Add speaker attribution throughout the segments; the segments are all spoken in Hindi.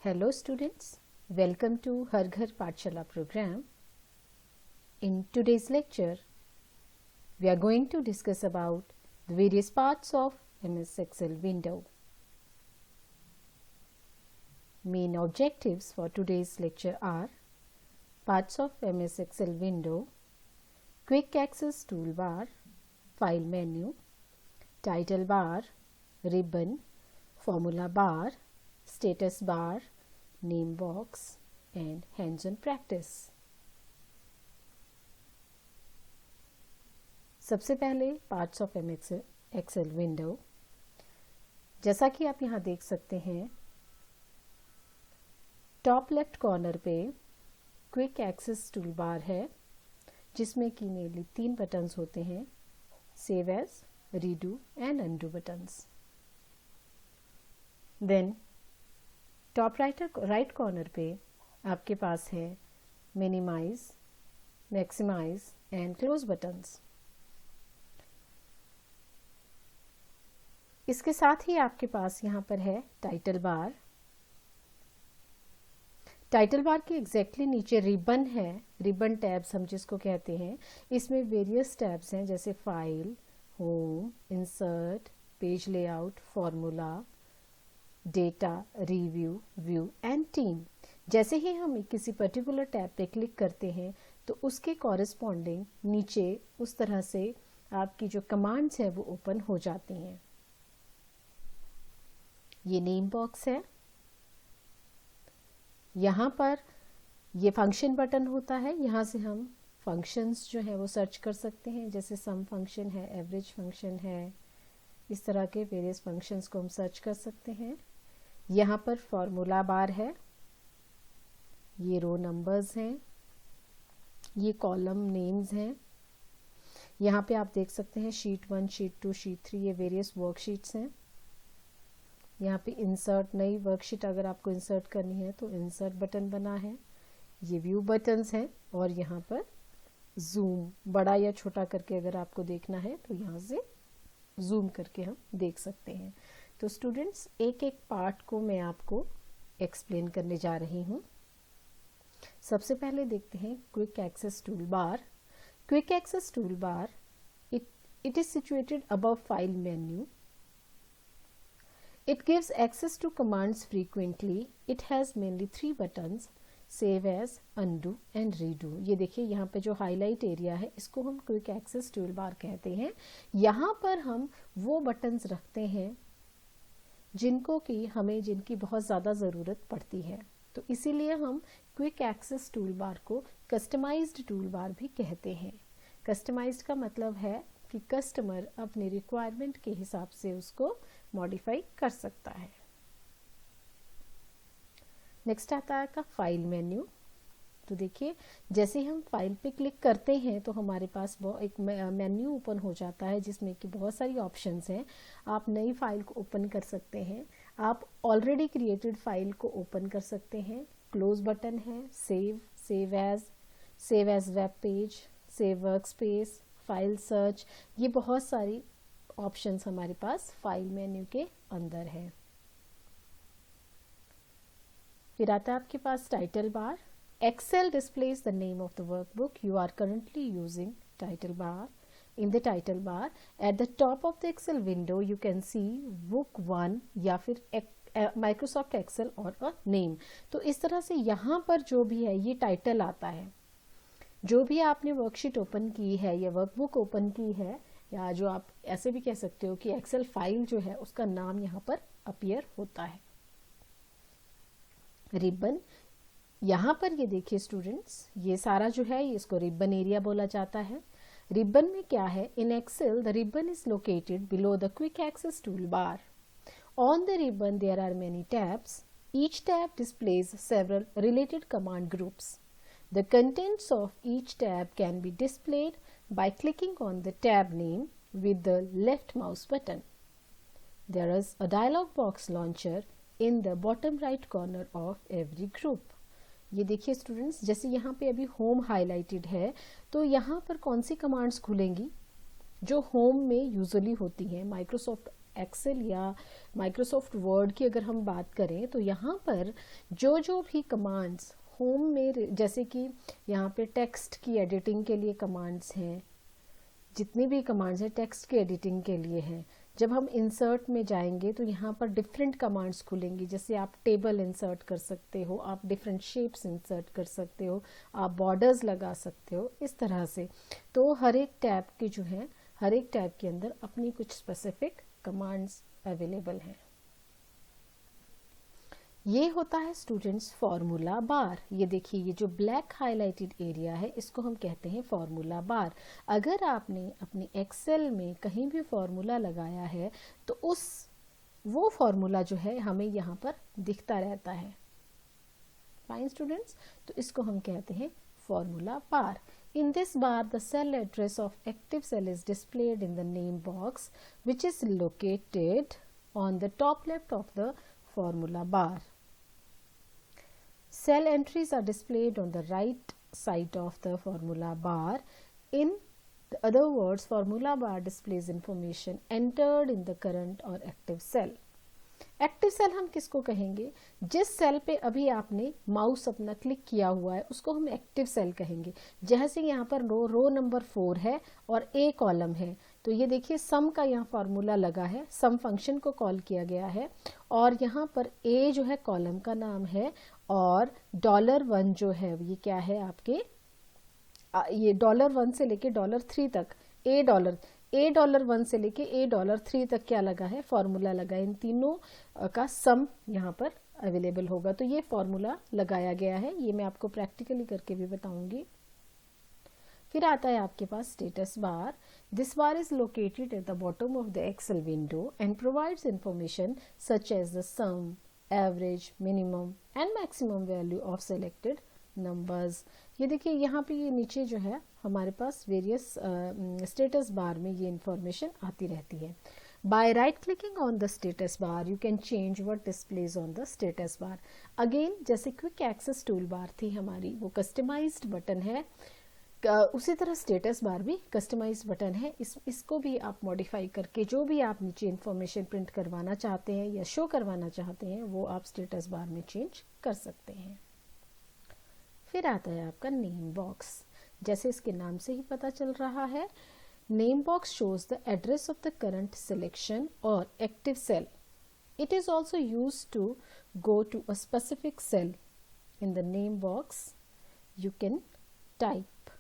Speaker 1: Hello students, welcome to Har Ghar Pathshala program. In today's lecture, we are going to discuss about the various parts of MS Excel window. Main objectives for today's lecture are parts of MS Excel window, quick access toolbar, file menu, title bar, ribbon, formula bar, status bar, name box and hands-on practice. सबसे पहले parts of MS Excel window. जैसा कि आप यहाँ देख सकते हैं, टॉप लेफ्ट कॉर्नर पे क्विक एक्सेस टूल बार है जिसमें कि मेनली 3 बटन्स होते हैं, save as, redo and undo buttons. Then top right corner पे आपके पास है minimize, maximize and close buttons. इसके साथ ही आपके पास यहाँ पर है टाइटल बार. टाइटल बार के एग्जैक्टली नीचे रिबन है, रिबन टैब्स हम जिसको कहते हैं. इसमें वेरियस टैब्स हैं जैसे file, home, insert, page layout, formula, data, review, view and team. जैसे ही हम किसी पर्टिकुलर टैब पे क्लिक करते हैं तो उसके कॉरेस्पॉन्डिंग नीचे उस तरह से आपकी जो कमांड्स है वो ओपन हो जाती हैं. ये नेम बॉक्स है. यहाँ पर ये फंक्शन बटन होता है. यहाँ से हम फंक्शंस जो है वो सर्च कर सकते हैं, जैसे सम फंक्शन है, एवरेज फंक्शन है, इस तरह के वेरियस फंक्शंस को हम सर्च कर सकते हैं. यहाँ पर फॉर्मूला बार है, ये रो नंबर्स हैं, ये कॉलम नेम्स हैं. यहाँ पे आप देख सकते हैं शीट 1, शीट 2, शीट 3, ये वेरियस वर्कशीट्स हैं. यहाँ पे इंसर्ट, नई वर्कशीट अगर आपको इंसर्ट करनी है तो इंसर्ट बटन बना है. ये व्यू बटन्स हैं और यहाँ पर जूम, बड़ा या छोटा करके अगर आपको देखना है तो यहाँ से जूम करके हम देख सकते हैं. तो स्टूडेंट्स, एक एक पार्ट को मैं आपको एक्सप्लेन करने जा रही हूँ. सबसे पहले देखते हैं quick access tool bar. Quick access tool bar, it is situated above file menu. It gives access to commands frequently. It has mainly 3 buttons, save as, undo and redo. ये देखिए यहाँ पे जो हाईलाइट एरिया है इसको हम क्विक एक्सेस टूल बार कहते हैं. यहाँ पर हम वो बटन्स रखते हैं जिनकी बहुत ज़्यादा ज़रूरत पड़ती है. तो इसीलिए हम क्विक एक्सेस टूल बार को कस्टमाइज्ड टूल बार भी कहते हैं. कस्टमाइज्ड का मतलब है कि कस्टमर अपने रिक्वायरमेंट के हिसाब से उसको मॉडिफाई कर सकता है. नेक्स्ट आता है का फाइल मेन्यू. तो देखिए, जैसे हम फाइल पे क्लिक करते हैं तो हमारे पास एक मेन्यू ओपन हो जाता है जिसमें कि बहुत सारी ऑप्शंस हैं. आप नई फाइल को ओपन कर सकते हैं, आप ऑलरेडी क्रिएटेड फाइल को ओपन कर सकते हैं. क्लोज बटन है, save as web page, save work space, file search. ये बहुत सारी ऑप्शंस हमारे पास फाइल मेन्यू के अंदर है. फिर आता है आपके पास title bar. Excel displays the name of the workbook you are currently using. Title bar. In the title bar, at the top of the Excel window, you can see book 1 या फिर Microsoft Excel और a name. तो इस तरह से यहाँ पर जो भी है ये टाइटल आता है. जो भी आपने वर्कशीट ओपन की है या वर्कबुक ओपन की है, या जो आप ऐसे भी कह सकते हो कि एक्सेल फाइल जो है उसका नाम यहाँ पर अपीयर होता है. रिबन, यहाँ पर ये देखिए स्टूडेंट्स, ये सारा जो है इसको रिबन एरिया बोला जाता है. रिबन में क्या है? In Excel the ribbon is located below the quick access tool bar. On the ribbon there are many tabs. Each tab displays several related command groups. The contents of each tab can be displayed by clicking on the tab name with the left mouse button. There is a dialog box launcher in the bottom right corner of every group. ये देखिए स्टूडेंट्स, जैसे यहाँ पे अभी होम हाईलाइटेड है तो यहाँ पर कौन सी कमांड्स खुलेंगी जो होम में यूजुअली होती हैं. माइक्रोसॉफ्ट एक्सेल या माइक्रोसॉफ्ट वर्ड की अगर हम बात करें तो यहाँ पर जो भी कमांड्स होम में, जैसे कि यहाँ पे टेक्स्ट की एडिटिंग के लिए कमांड्स हैं, जितनी भी कमांड्स हैं टेक्स्ट की एडिटिंग के लिए हैं। जब हम इंसर्ट में जाएंगे तो यहाँ पर डिफरेंट कमांड्स खुलेंगी, जैसे आप टेबल इंसर्ट कर सकते हो, आप डिफरेंट शेप्स इंसर्ट कर सकते हो, आप बॉर्डर्स लगा सकते हो, इस तरह से। तो हर एक टैब की जो है, हर एक टैब के अंदर अपनी कुछ स्पेसिफिक कमांड्स अवेलेबल हैं। ये होता है स्टूडेंट्स फॉर्मूला बार। ये देखिए, ये जो ब्लैक हाईलाइटेड एरिया है इसको हम कहते हैं फॉर्मूला बार। अगर आपने अपनी एक्सेल में कहीं भी फॉर्मूला लगाया है तो वो फॉर्मूला जो है हमें यहाँ पर दिखता रहता है। फाइन स्टूडेंट्स, तो इसको हम कहते हैं formula bar. In this bar, the cell address of active cell is displayed in the name box, which is located on the top left of the formula bar. Cell entries are displayed on the right side of the formula bar. In other words, formula bar displays information entered in the current or active cell. Active cell हम किसको कहेंगे? जिस सेल पे अभी आपने माउस अपना क्लिक किया हुआ है उसको हम एक्टिव सेल कहेंगे। जैसे यहाँ पर रो नंबर 4 है और ए कॉलम है, तो ये देखिए सम का यहाँ फार्मूला लगा है, सम फंक्शन को कॉल किया गया है, और यहाँ पर ए जो है कॉलम का नाम है, और $1 जो है ये क्या है आपके, ये $1 से लेके $3 तक, $1 से लेके $3 तक क्या लगा है, फॉर्मूला लगा है। इन तीनों का सम यहाँ पर अवेलेबल होगा, तो ये फॉर्मूला लगाया गया है। ये मैं आपको प्रैक्टिकली करके भी बताऊंगी। फिर आता है आपके पास status bar. This bar is located at the bottom of the Excel window and provides information such as the sum, average, minimum and maximum value of selected numbers. ये देखिए यहाँ पे ये नीचे जो है हमारे पास वेरियस स्टेटस बार में ये इंफॉर्मेशन आती रहती है। By right clicking on the status bar you can change what displays on the status bar. Again जैसे क्विक एक्सेस टूल बार थी हमारी, वो कस्टमाइज्ड बटन है, उसी तरह स्टेटस बार भी कस्टमाइज्ड बटन है। इसको भी आप मॉडिफाई करके जो भी आप नीचे इंफॉर्मेशन प्रिंट करवाना चाहते हैं या शो करवाना चाहते हैं वो आप स्टेटस बार में चेंज कर सकते हैं। फिर आता है आपका नेम बॉक्स। जैसे इसके नाम से ही पता चल रहा है, name box shows the address of the current selection और active cell. It is also used to go to a specific cell. In the name box you can type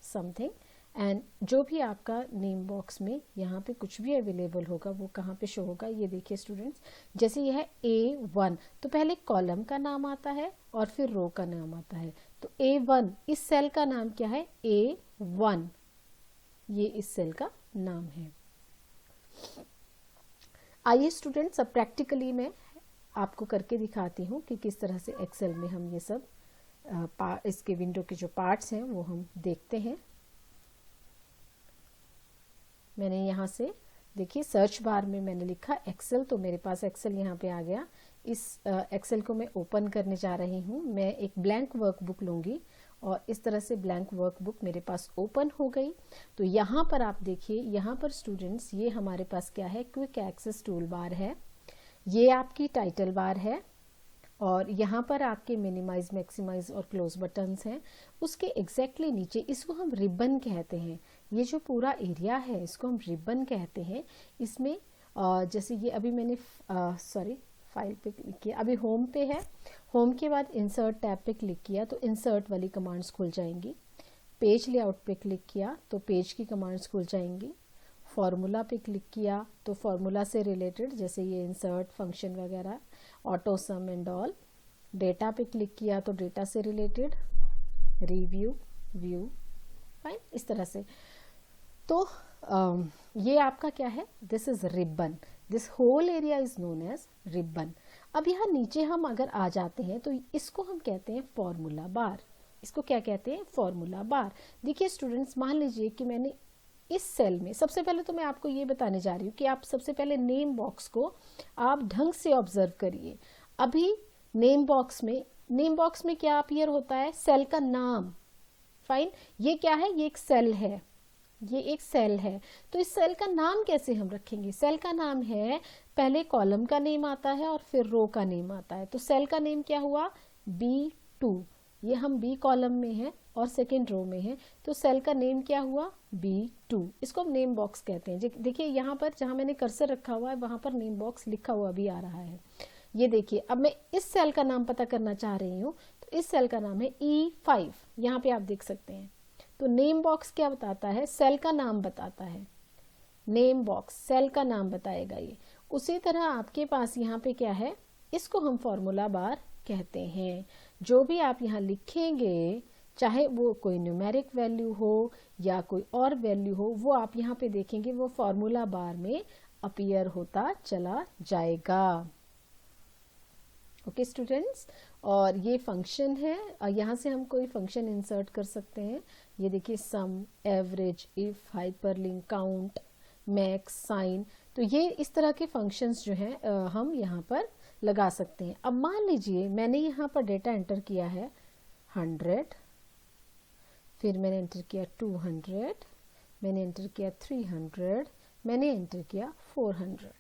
Speaker 1: something and जो भी आपका नेम बॉक्स में यहाँ पे कुछ भी अवेलेबल होगा वो कहाँ पे शो होगा। ये देखिए स्टूडेंट्स, जैसे ये है A1 तो पहले कॉलम का नाम आता है और फिर रो का नाम आता है। तो A1 इस सेल का नाम क्या है? A1, ये इस सेल का नाम है। आइए स्टूडेंट्स अब प्रैक्टिकली मैं आपको करके दिखाती हूँ कि किस तरह से एक्सेल में हम ये सब इसके विंडो के जो पार्ट्स हैं वो हम देखते हैं। मैंने यहाँ से देखिए सर्च बार में मैंने लिखा एक्सेल, तो मेरे पास एक्सेल यहाँ पे आ गया। इस एक्सेल को मैं ओपन करने जा रही हूँ। मैं एक ब्लैंक वर्कबुक लूँगी और इस तरह से ब्लैंक वर्कबुक मेरे पास ओपन हो गई। तो यहाँ पर आप देखिए, यहाँ पर स्टूडेंट्स ये हमारे पास क्या है? क्विक एक्सेस टूल बार है, ये आपकी टाइटल बार है और यहाँ पर आपके मिनिमाइज, मैक्सिमाइज और क्लोज बटन्स हैं। उसके एग्जैक्टली नीचे इसको हम रिबन कहते हैं। ये जो पूरा एरिया है इसको हम रिबन कहते हैं। इसमें जैसे ये अभी मैंने फाइल पे क्लिक किया, अभी होम पे है। होम के बाद इंसर्ट टैब पे क्लिक किया तो इंसर्ट वाली कमांड्स खुल जाएंगी। पेज लेआउट पे क्लिक किया तो पेज की कमांड्स खुल जाएंगी। फॉर्मूला पे क्लिक किया तो फॉर्मूला से रिलेटेड जैसे ये इंसर्ट फंक्शन वगैरह, auto some and all. Data पे क्लिक किया तो डेटा से रिलेटेड, रिव्यू, व्यू, फाइन, इस तरह से। तो ये आपका क्या है? This is ribbon. This whole area is known as ribbon. अब यहाँ नीचे हम अगर आ जाते हैं तो इसको हम कहते हैं फॉर्मूला बार। इसको क्या कहते हैं? Formula bar. देखिए स्टूडेंट्स, मान लीजिए कि मैंने इस सेल में, सबसे पहले तो मैं आपको ये बताने जा रही हूँ कि आप सबसे पहले नेम बॉक्स को आप ढंग से ऑब्जर्व करिए। अभी नेम बॉक्स में क्या अपीयर होता है? सेल का नाम। फाइन, ये क्या है? ये एक सेल है। ये एक सेल है, तो इस सेल का नाम कैसे हम रखेंगे? सेल का नाम है, पहले कॉलम का नेम आता है और फिर रो का नेम आता है। तो सेल का नेम क्या हुआ? B2। ये हम B कॉलम में है और सेकेंड रो में है, तो सेल का नेम क्या हुआ? B2। इसको हम नेम बॉक्स कहते हैं। देखिए यहाँ पर जहाँ मैंने कर्सर रखा हुआ है वहाँ पर नेम बॉक्स लिखा हुआ भी आ रहा है। ये देखिए, अब मैं इस सेल का नाम पता करना चाह रही हूँ, तो इस सेल का नाम है E5। यहाँ पे आप देख सकते हैं। तो नेम बॉक्स क्या बताता है? सेल का नाम बताता है। नेम बॉक्स सेल का नाम बताएगा ये। उसी तरह आपके पास यहाँ पे क्या है? इसको हम फॉर्मूला बार कहते हैं। जो भी आप यहाँ लिखेंगे, चाहे वो कोई न्यूमेरिक वैल्यू हो या कोई और वैल्यू हो, वो आप यहाँ पे देखेंगे वो फॉर्मूला बार में अपीयर होता चला जाएगा। ओके स्टूडेंट्स, और ये फंक्शन है, यहाँ से हम कोई फंक्शन इंसर्ट कर सकते हैं। ये देखिए, sum, average, if, hyperlink, count, max, sine, तो ये इस तरह के फंक्शंस जो हैं हम यहाँ पर लगा सकते हैं। अब मान लीजिए मैंने यहाँ पर डेटा एंटर किया है 100, फिर मैंने एंटर किया 200, मैंने एंटर किया 300, मैंने एंटर किया 400।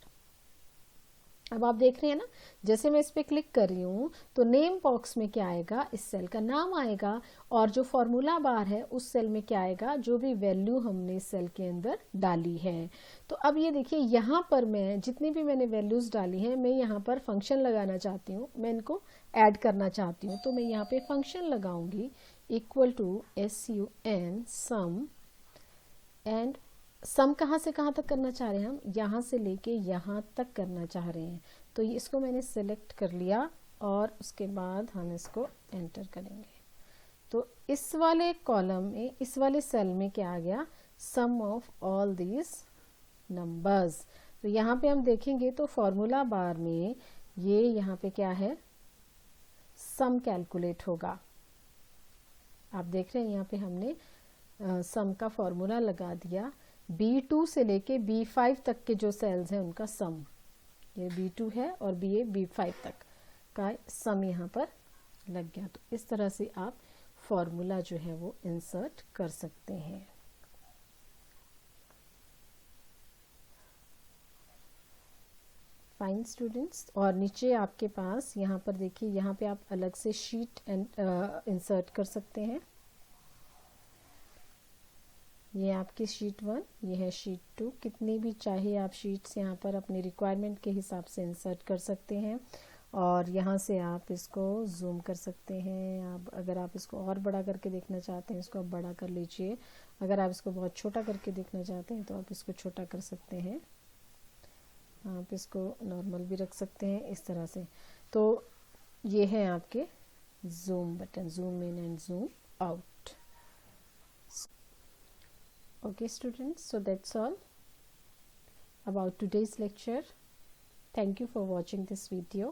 Speaker 1: अब आप देख रहे हैं ना, जैसे मैं इस पे क्लिक कर रही हूँ तो नेम बॉक्स में क्या आएगा? इस सेल का नाम आएगा, और जो फॉर्मूला बार है उस सेल में क्या आएगा? जो भी वैल्यू हमने इस सेल के अंदर डाली है। तो अब ये देखिए, यहाँ पर मैं जितनी भी मैंने वैल्यूज डाली हैं, मैं यहाँ पर फंक्शन लगाना चाहती हूँ, मैं इनको ऐड करना चाहती हूँ, तो मैं यहाँ पे फंक्शन लगाऊंगी equal to SUN sum. And sum कहाँ से कहाँ तक करना चाह रहे हैं हम? यहाँ से लेके यहाँ तक करना चाह रहे हैं। तो इसको मैंने सिलेक्ट कर लिया और उसके बाद हम इसको एंटर करेंगे। तो इस वाले कॉलम में, इस वाले सेल में क्या आ गया? सम ऑफ ऑल दीज नंबर्स। तो यहाँ पे हम देखेंगे तो फॉर्मूला बार में ये यहाँ पे क्या है? सम कैलकुलेट होगा। आप देख रहे हैं यहाँ पे हमने सम का फॉर्मूला लगा दिया। B2 से लेके B5 तक के जो सेल्स हैं उनका सम, ये B2 है और B5 तक का सम यहाँ पर लग गया। तो इस तरह से आप फॉर्मूला जो है वो इंसर्ट कर सकते हैं। फाइन स्टूडेंट्स, और नीचे आपके पास यहाँ पर देखिए, यहाँ पे आप अलग से शीट इंसर्ट कर सकते हैं। ये आपकी शीट 1, ये है शीट 2। कितनी भी चाहे आप शीट्स यहाँ पर अपनी रिक्वायरमेंट के हिसाब से इंसर्ट कर सकते हैं, और यहाँ से आप इसको जूम कर सकते हैं। आप अगर आप इसको और बड़ा करके देखना चाहते हैं, इसको आप बड़ा कर लीजिए। अगर आप इसको बहुत छोटा करके देखना चाहते हैं तो आप इसको छोटा कर सकते हैं। आप इसको नॉर्मल भी रख सकते हैं इस तरह से। तो ये है आपके zoom button, zoom in and zoom out. Okay students, so that's all about today's lecture. Thank you for watching this video.